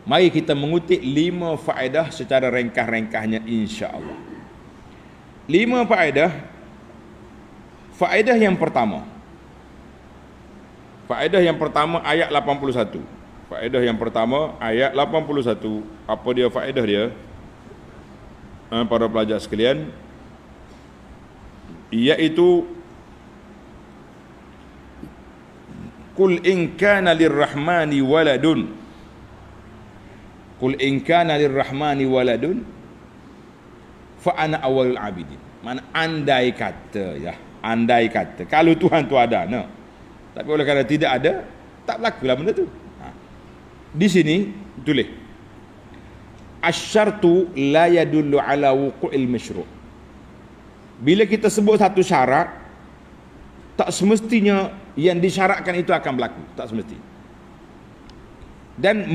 Mari kita mengutip 5 faedah secara ringkas-ringkasnya insya-Allah. 5 faedah. Faedah yang pertama. Faedah yang pertama ayat 81. Faedah yang pertama ayat 81. Apa dia faedah dia? Para pelajar sekalian, iaitu Qul in kana lirrahmani waladun. Qul in kana lirrahmani waladun fa ana awwalul abidin. Mana andai kata ya, andai kata kalau Tuhan tu ada, no. Tapi oleh kerana tidak ada, tak berlakulah benda tu. Di sini tulis asyartu la yadullu ala wuqu'il masyru'. Bila kita sebut satu syarat, tak semestinya yang disyaratkan itu akan berlaku, tak semesti. Dan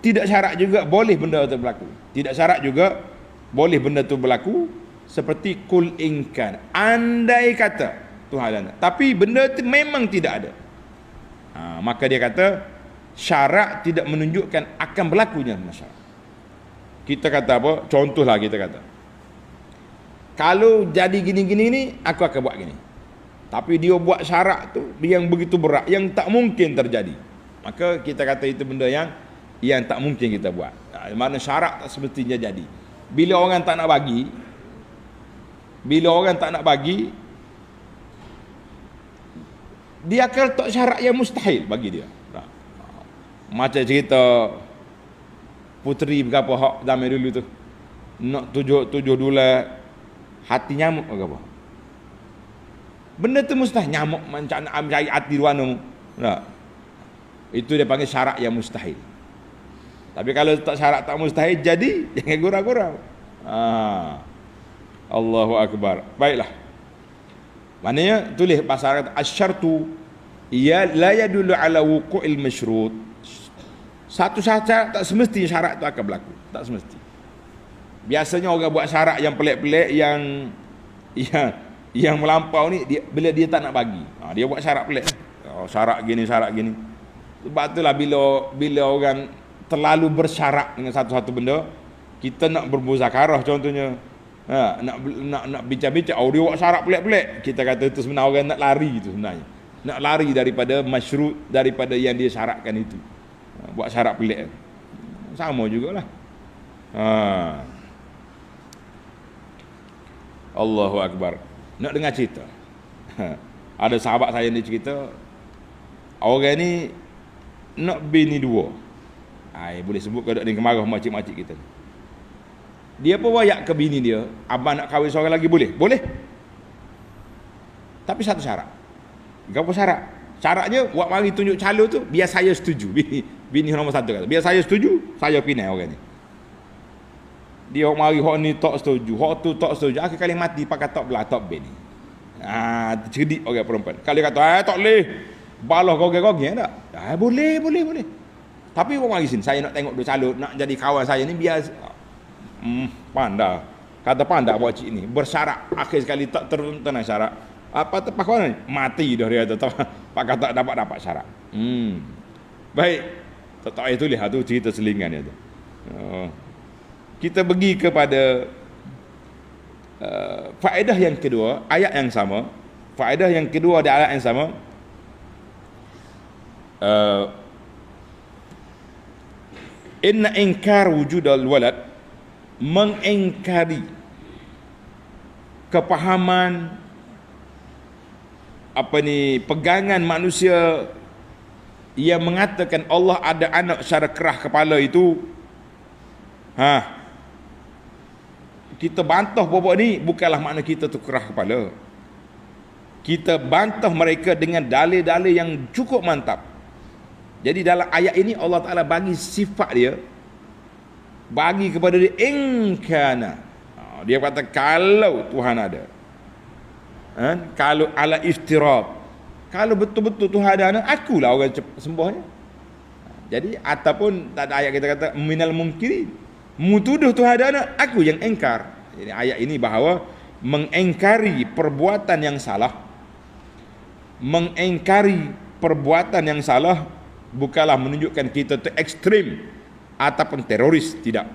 tidak syarat juga boleh benda itu berlaku. Tidak syarat juga boleh benda itu berlaku, seperti kul inkan, andai kata Tuhan ada. Tapi benda itu memang tidak ada. Maka dia kata syarat tidak menunjukkan akan berlakunya syarat. Kita kata apa? Contohlah kita kata, kalau jadi gini-gini ni, aku akan buat gini. Tapi dia buat syarat tu yang begitu berat, yang tak mungkin terjadi. Maka kita kata itu benda yang tak mungkin kita buat. Mana syarat tak semestinya jadi. Bila orang tak nak bagi, dia akan letak syarat yang mustahil bagi dia. Macam cerita puteri berapa hak zaman dulu tu, nak tujuh dula hati nyamuk ke apa. Benda tu mustahil. Nyamuk macam nak cari hati ruanung. Tak. Itu dia panggil syarat yang mustahil. Tapi kalau tak syarat tak mustahil jadi, jangan gurau-gurau. Allahu Akbar. Baiklah. Maknanya tulis pasal asyartu ya la yadullu ala wuqu'il masyrut. Satu syarat tak semesti syarat itu akan berlaku. Tak semesti. Biasanya orang buat syarat yang pelik-pelik, yang melampau ni, bila dia tak nak bagi, dia buat syarat pelik. Syarat gini. Sebab itulah bila orang terlalu bersyarat dengan satu-satu benda, kita nak bermuzakarah contohnya, nak bincang-bincang, dia buat syarat pelik-pelik, kita kata itu sebenarnya orang nak lari itu sebenarnya. Nak lari daripada masyrut, daripada yang dia syaratkan itu. Buat syarat pelik. Sama jugalah. Allahu Akbar. Nak dengar cerita? Ada sahabat saya ni cerita, orang ni nak bini 2. Boleh sebut ke tak ni, kemarah makcik-makcik kita. Dia pun wayak ke bini dia, abang nak kahwin seorang lagi boleh? Boleh. Tapi satu syarat. Apa syarat? Syaratnya buat mari tunjuk calon tu biar saya setuju. Bini nombor 1 kata, biar saya setuju, saya pinai orang ni. Dia mari hok ni tak setuju, hok tu tak setuju, akhir kali mati pakai tak belah tak bini. Cerdik orang perempuan. Kalau kata tak boleh, balah gogeng-gogeng tak? Boleh. Tapi orang mari sini, saya nak tengok dua calon, nak jadi kawan saya ni biar pandai. Kata pandai buat cik ni, bersyarat, akhir sekali tak tertenang syarat. Apa terpakai ni? Mati dah dia tu. Pakai tak dapat syarat. Baik. Tak itu lihat tu cerita selingan dia tu. Kita pergi kepada faedah yang kedua, ayat yang sama. Faedah yang kedua di ayat yang sama. Inna inkar wujudal walad, mengingkari kepahaman pegangan manusia yang mengatakan Allah ada anak secara kerah kepala itu, kita bantah bobok ni bukanlah makna kita tu kerah kepala. Kita bantah mereka dengan dalil-dalil yang cukup mantap. Jadi dalam ayat ini Allah Ta'ala bagi sifat dia, bagi kepada dia inkana. Dia kata kalau Tuhan ada, kalau ala iftirab, kalau betul-betul Tuhan ada anak, akulah orang sembuhnya. Jadi ataupun tak ada ayat kita kata minal mungkirin, mutuduh Tuhan ada anak, aku yang engkar. Jadi ayat ini bahawa mengengkari perbuatan yang salah, mengengkari perbuatan yang salah bukanlah menunjukkan kita tu ekstrim ataupun teroris, tidak.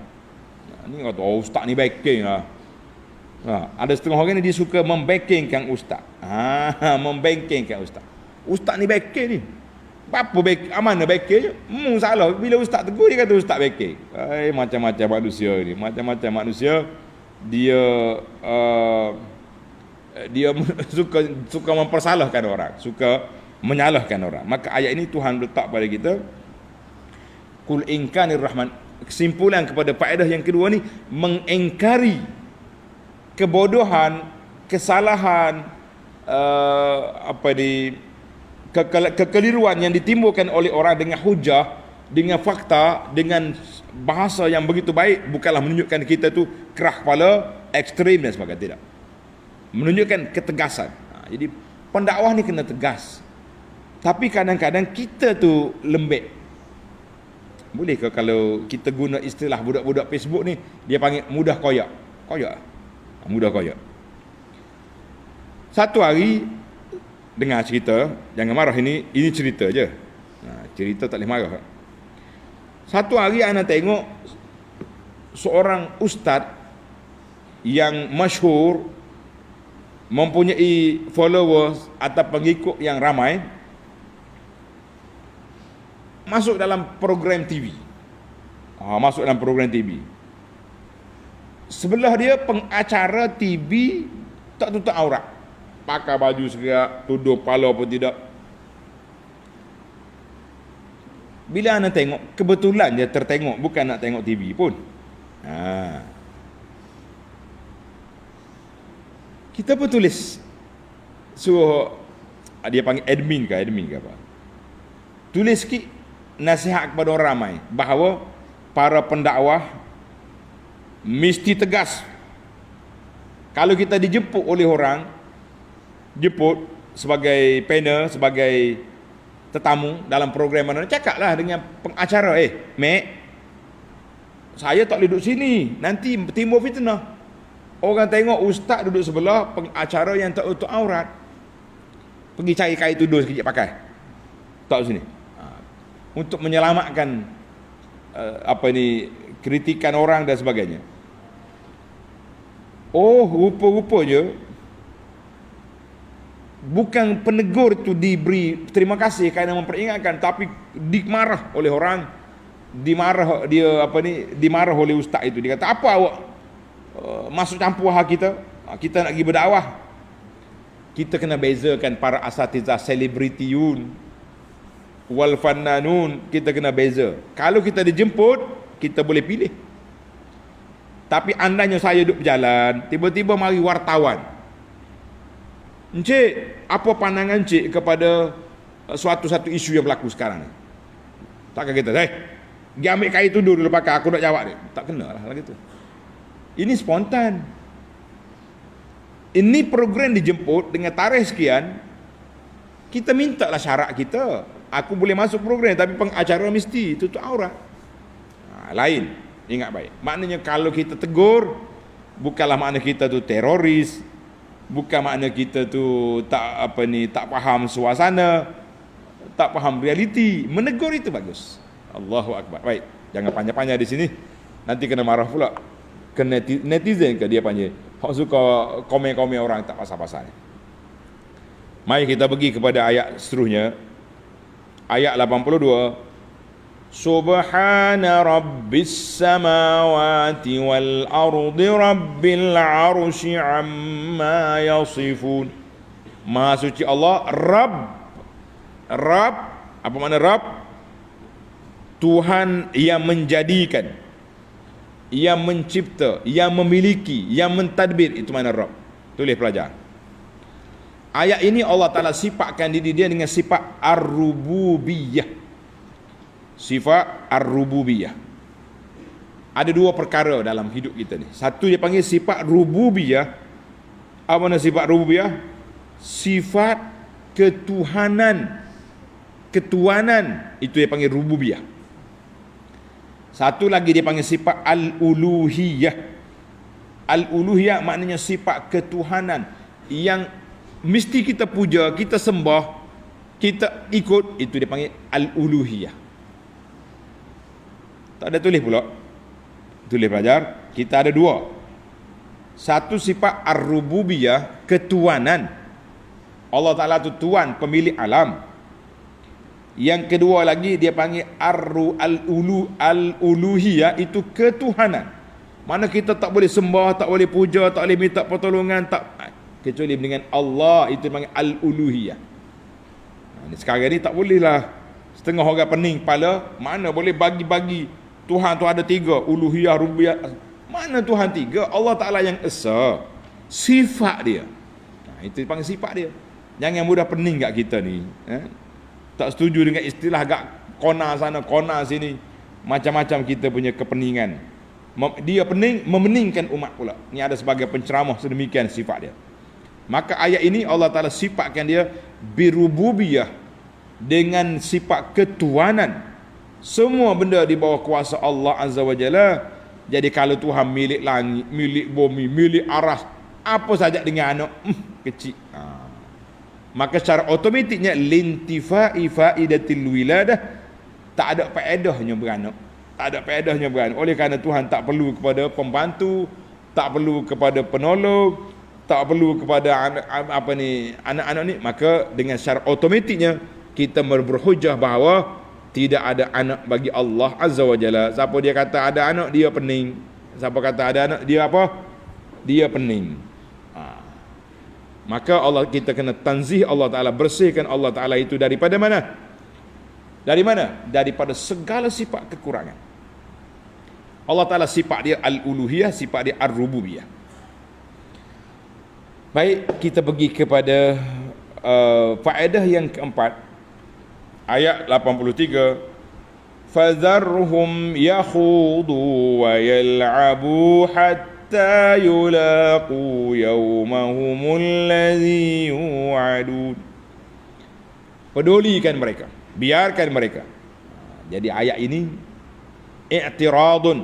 Ni kata, oh ustaz ni backing lah. Ada setengah orang ni dia suka membackingkan ustaz. Membackingkan ustaz. Ustaz ni backing ni. Apa back, mana backing je? Salah. Bila ustaz tegur dia kata ustaz backing. Macam-macam manusia ni. Macam-macam manusia. Dia suka mempersalahkan orang, suka menyalahkan orang. Maka ayat ini Tuhan letak pada kita, Qul in kanir rahman. Kesimpulan kepada faedah yang kedua ni, mengingkari kebodohan, kesalahan, kekeliruan yang ditimbulkan oleh orang dengan hujah, dengan fakta, dengan bahasa yang begitu baik, bukanlah menunjukkan kita tu kerah kepala, ekstrim dan sebagainya. Tidak. Menunjukkan ketegasan. Jadi pendakwah ni kena tegas. Tapi kadang-kadang kita tu lembek. Boleh ke kalau kita guna istilah budak-budak Facebook ni, dia panggil mudah koyak. Koyak. Mudah koyak. Satu hari dengar cerita, jangan marah, ini cerita je. Cerita tak boleh marah. Satu hari ana tengok seorang ustaz yang masyhur, mempunyai followers atau pengikut yang ramai, masuk dalam program TV. Masuk dalam program TV. Sebelah dia pengacara TV tak tutup aurat. Pakai baju segerak, tuduh kepala pun tidak. Bila anda tengok, kebetulan dia tertengok, bukan nak tengok TV pun. Kita pun tulis, suruh dia panggil admin ke apa, tulis sikit nasihat kepada orang ramai bahawa para pendakwah mesti tegas. Kalau kita dijemput oleh orang, jemput sebagai panel, sebagai tetamu dalam program mana, cakaplah dengan pengacara, Mek, saya tak boleh duduk sini, nanti timbul fitnah. Orang tengok ustaz duduk sebelah pengacara yang tak tutup aurat. Pergi cari kain tudung sekejap pakai. Tak sini. Untuk menyelamatkan kritikan orang dan sebagainya. Rupa-rupanya bukan penegur tu diberi terima kasih kerana memperingatkan, tapi dimarah oleh orang, dimarah oleh ustaz itu. Dia kata, apa awak masuk campur hak kita? Kita nak pergi berdakwah. Kita kena bezakan para asatizah selebritiun wal fannanun, kita kena beza. Kalau kita dijemput, kita boleh pilih. Tapi andainya saya duduk berjalan, tiba-tiba mari wartawan, Encik, apa pandangan Encik kepada suatu isu yang berlaku sekarang ni? Takkan kita, pergi ambil kain tudung dulu pakai, aku nak jawab ni. Tak kena lah gitu. Ini spontan. Ini program dijemput dengan tarikh sekian, kita mintalah syarat kita. Aku boleh masuk program, tapi pengacara mesti tutup aurat. Lain, ingat baik. Maknanya kalau kita tegur, bukanlah makna kita tu teroris, bukan makna kita tu tak faham suasana, tak faham realiti. Menegur itu bagus. Allahu Akbar. Baik, jangan panjang-panjang di sini. Nanti kena marah pula. Ke netizen ke dia panggil. Hak suka komen-komen orang tak pasal-pasal. Mari kita pergi kepada ayat seterusnya. Ayat 82. Subhana rabbis samawati wal ardi rabbil arsy amma yasifun. Maha suci Allah, Rabb, apa makna Rabb? Tuhan yang menjadikan, yang mencipta, yang memiliki, yang mentadbir, itu makna Rabb. Tulis pelajar. Ayat ini Allah Ta'ala sifatkan diri dia dengan sifat ar-rububiyah. Sifat ar-rububiyah. Ada dua perkara dalam hidup kita ni. Satu dia panggil sifat rububiyah. Apa makna sifat rububiyah? Sifat ketuhanan. Ketuanan, itu dia panggil rububiyah. Satu lagi dia panggil sifat al-uluhiyah. Al-uluhiyah maknanya sifat ketuhanan yang mesti kita puja, kita sembah, kita ikut, itu dia panggil al-uluhiyah. Tak ada tulis pula. Tulis pelajar, kita ada dua. Satu sifat ar-rububiyah, ketuanan. Allah Ta'ala tu tuan, pemilik alam. Yang kedua lagi dia panggil al-uluhiyah, itu ketuhanan. Mana kita tak boleh sembah, tak boleh puja, tak boleh minta pertolongan, tak, kecuali dengan Allah, itu panggil al-uluhiyah. Sekarang ni tak boleh lah. Setengah orang pening kepala, mana boleh bagi-bagi. Tuhan tu ada tiga, uluhiyah, rububiyah. Mana Tuhan tiga? Allah Ta'ala yang esa. Sifat dia. Itu panggil sifat dia. Jangan mudah pening kat kita ni. Tak setuju dengan istilah agak kona sana, kona sini. Macam-macam kita punya kepeningan. Dia pening, memeningkan umat pula. Ni ada sebagai penceramah sedemikian sifat dia. Maka ayat ini Allah Ta'ala sifatkan dia birububiyah, dengan sifat ketuanan. Semua benda di bawah kuasa Allah Azza wa Jalla. Jadi kalau Tuhan milik langit, milik bumi, milik aras, apa saja dengan anak kecil, maka secara otomatiknya lintifai faidatil wiladah, tak ada faedahnya beranak. Tak ada faedahnya beranak. Oleh kerana Tuhan tak perlu kepada pembantu, tak perlu kepada penolong, tak perlu kepada anak-anak ni, maka dengan secara otomatiknya kita berhujah bahawa tidak ada anak bagi Allah Azza wa Jalla. Siapa dia kata ada anak, dia pening. Siapa kata ada anak, dia apa? Dia pening. Maka Allah, kita kena tanzih Allah Ta'ala, bersihkan Allah Ta'ala itu daripada mana? Dari mana? Daripada segala sifat kekurangan. Allah Ta'ala sifat dia al-uluhiyah, sifat dia ar-rububiyah. Baik, kita pergi kepada faedah yang keempat. Ayat 83, fadharhum yakhudu wa yal'abu hatta yulaqu yawmahumul ladzi yu'adun. Pedulikan mereka, biarkan mereka. Jadi ayat ini i'tiradun.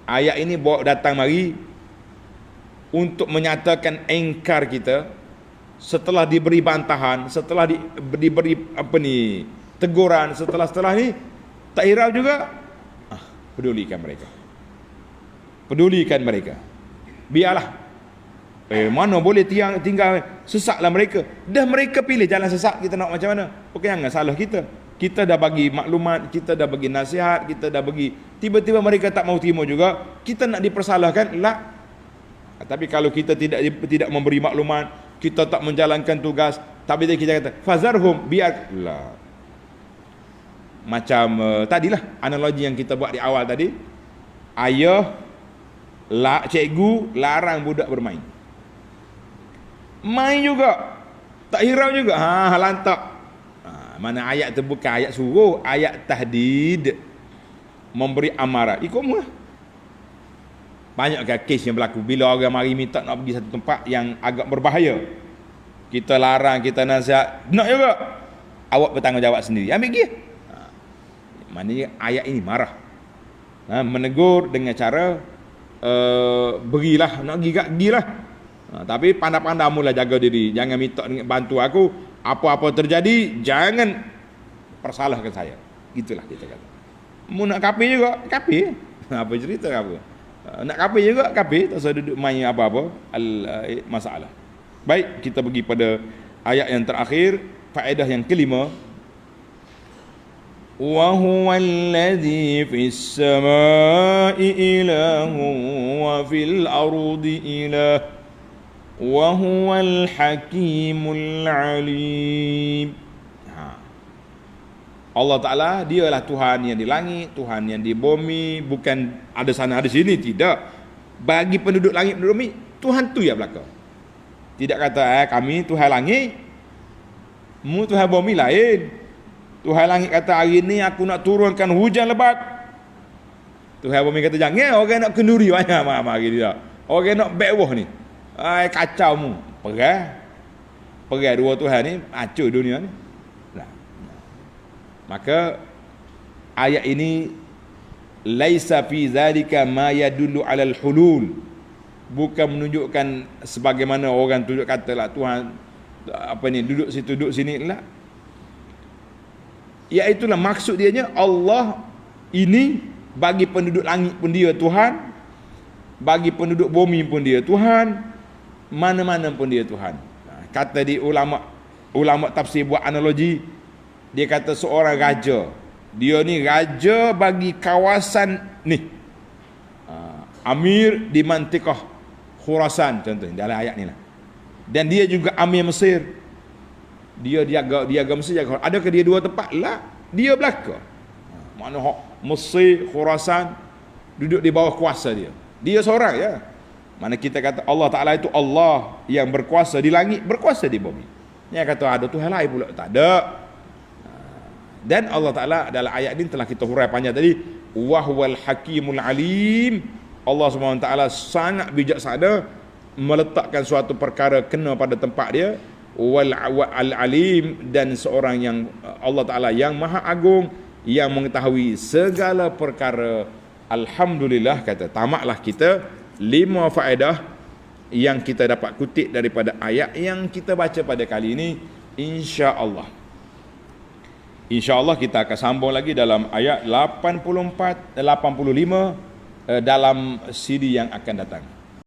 Ayat ini bawa datang mari untuk menyatakan engkar kita. Setelah diberi bantahan, setelah diberi teguran, setelah ni tak hirau juga, pedulikan mereka. Pedulikan mereka. Biarlah. Mana boleh tinggal sesatlah mereka. Dah mereka pilih jalan sesat, kita nak macam mana? Bukan jangan salah kita. Kita dah bagi maklumat, kita dah bagi nasihat, kita dah bagi, tiba-tiba mereka tak mau terima juga, kita nak dipersalahkan? La. Tapi kalau kita tidak memberi maklumat, kita tak menjalankan tugas, tapi kita kata fazarhum, biarlah. Macam tadilah analogi yang kita buat di awal tadi. Ayah cikgu larang budak bermain. Main juga, tak hirau juga, lantak. Mana ayat tu bukan ayat suruh, ayat tahdid, memberi amaran. Ikutlah. Banyak kes yang berlaku bila orang mari minta nak pergi satu tempat yang agak berbahaya. Kita larang, kita nasihat, nak juga. Awak bertanggungjawab sendiri, ambil pergi. Maknanya ayat ini marah. Menegur dengan cara berilah, nak gilah. Tapi pandai-pandai mula jaga diri. Jangan minta bantu aku. Apa-apa terjadi, jangan persalahkan saya. Itulah kita kata. Mu nak kafir juga, kafir. Apa cerita apa? Nak kafir juga kafir, tak usah duduk main apa-apa masalah. Baik, kita pergi pada ayat yang terakhir, faedah yang kelima. Wa huwal ladzi fis samaa'i ilahun wa fil ardi ilah wa huwal hakimul alim. Allah Ta'ala dialah Tuhan yang di langit, Tuhan yang di bumi, bukan ada sana ada sini, tidak. Bagi penduduk langit, penduduk bumi, Tuhan tu yang belaka. Tidak kata kami Tuhan langit, mu Tuhan bumi lain. Tuhan langit kata hari ni aku nak turunkan hujan lebat. Tuhan bumi kata jangan, orang nak kenduri banyak hari ni dah. Orang nak bewah ni. Kacau mu. Perai dua Tuhan ni, hancur dunia ni. Maka ayat ini laisa fi zalika ma yadullu alal hulul, bukan menunjukkan sebagaimana orang tunjuk katalah Tuhan duduk situ duduk sini lah. Iaitulah maksud dianya Allah ini bagi penduduk langit pun dia Tuhan, bagi penduduk bumi pun dia Tuhan, mana-mana pun dia Tuhan. Kata di ulama tafsir buat analogi, dia kata seorang raja, dia ni raja bagi kawasan ni, amir di mantikah Khurasan contohnya dalam ayat ni lah. Dan dia juga amir Mesir, dia jaga Mesir, jaga. Adakah dia dua tempat? Lah, dia belaka. Mana hak Mesir, Khurasan duduk di bawah kuasa dia. Dia seorang ya. Mana kita kata Allah Ta'ala itu Allah yang berkuasa di langit, berkuasa di bumi. Yang kata ada Tuhan lain pula, tak ada. Dan Allah Ta'ala dalam ayat ini telah kita hurai panjang tadi, wahwal hakimul alim. Allah SWT sangat bijaksana meletakkan suatu perkara kena pada tempat dia. Wal alim, dan seorang yang Allah Ta'ala yang maha agung, yang mengetahui segala perkara. Alhamdulillah, kata tamaklah kita 5 faedah yang kita dapat kutip daripada ayat yang kita baca pada kali ini, insya-Allah. InsyaAllah kita akan sambung lagi dalam ayat 85 dalam CD yang akan datang.